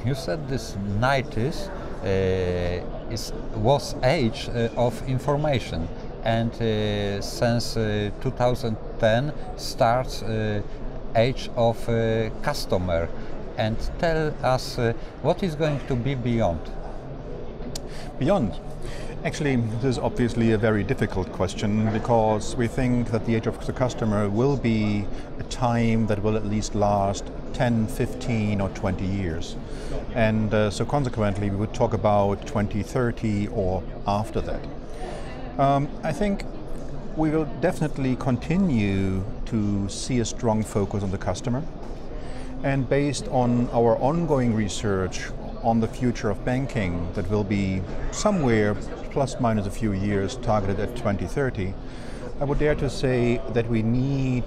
You said this 90s was age of information, and since 2010 starts age of customer. And tell us what is going to be beyond? Beyond? Actually, this is obviously a very difficult question, because we think that the age of the customer will be a time that will at least last 10, 15 or 20 years. And so consequently we would talk about 2030 or after that. I think we will definitely continue to see a strong focus on the customer. And based on our ongoing research on the future of banking, that will be somewhere plus minus a few years targeted at 2030, I would dare to say that we need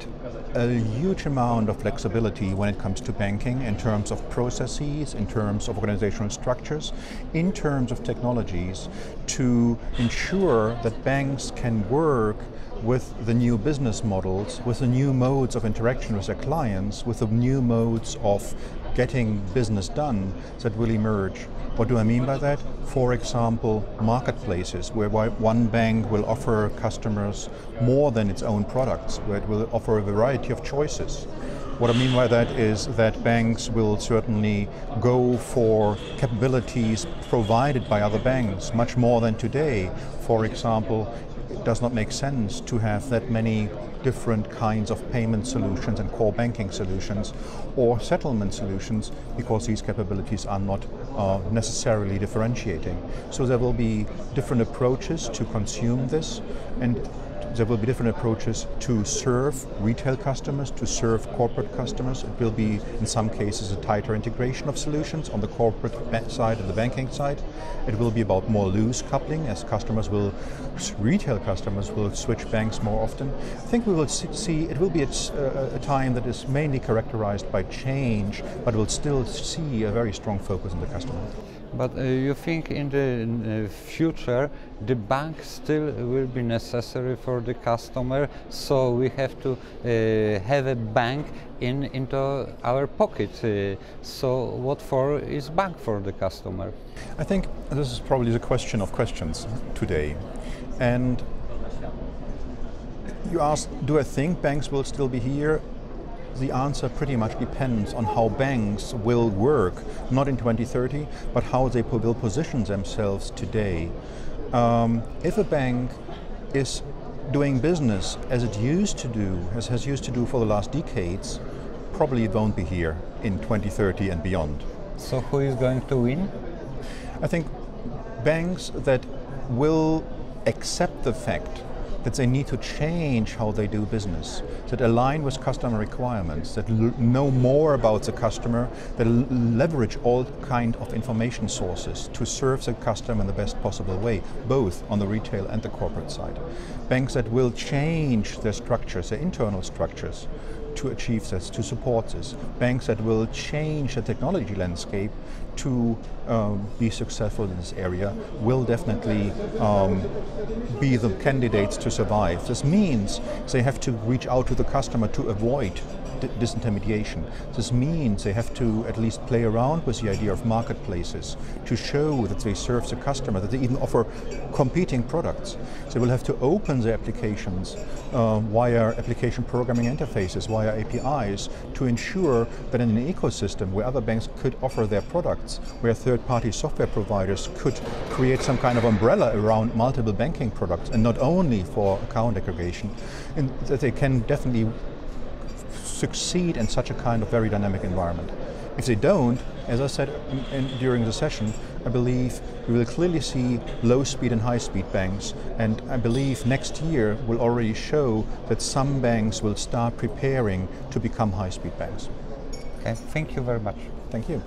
a huge amount of flexibility when it comes to banking, in terms of processes, in terms of organizational structures, in terms of technologies, to ensure that banks can work with the new business models, with the new modes of interaction with their clients, with the new modes of getting business done that will emerge. What do I mean by that? For example, marketplaces, where one bank will offer customers more than its own products, where it will offer a variety of choices. What I mean by that is that banks will certainly go for capabilities provided by other banks, much more than today. For example, it does not make sense to have that many different kinds of payment solutions and core banking solutions or settlement solutions, because these capabilities are not necessarily differentiating. So there will be different approaches to consume this, and there will be different approaches to serve retail customers, to serve corporate customers. It will be, in some cases, a tighter integration of solutions on the corporate side and the banking side. It will be about more loose coupling, as retail customers will switch banks more often. I think we will see, it will be a time that is mainly characterized by change, but we'll still see a very strong focus on the customer. But you think in the future the bank still will be necessary for the customer, so we have to have a bank into our pocket. So what for is bank for the customer? I think this is probably the question of questions today. And you asked, do I think banks will still be here? The answer pretty much depends on how banks will work, not in 2030, but how they will position themselves today. If a bank is doing business as it used to do, as has used to do for the last decades, probably it won't be here in 2030 and beyond. So who is going to win? I think banks that will accept the fact that they need to change how they do business, that align with customer requirements, that know more about the customer, that leverage all kind of information sources to serve the customer in the best possible way, both on the retail and the corporate side. Banks that will change their structures, their internal structures, to achieve this, to support this. Banks that will change the technology landscape to be successful in this area will definitely be the candidates to survive. This means they have to reach out to the customer to avoid disintermediation. This means they have to at least play around with the idea of marketplaces to show that they serve the customer, that they even offer competing products. They will have to open their applications via application programming interfaces, via APIs, to ensure that in an ecosystem where other banks could offer their products, where third-party software providers could create some kind of umbrella around multiple banking products, and not only for account aggregation, and that they can definitely succeed in such a kind of very dynamic environment. If they don't, as I said during the session, I believe we will clearly see low-speed and high-speed banks, and I believe next year will already show that some banks will start preparing to become high-speed banks. Okay, thank you very much. Thank you.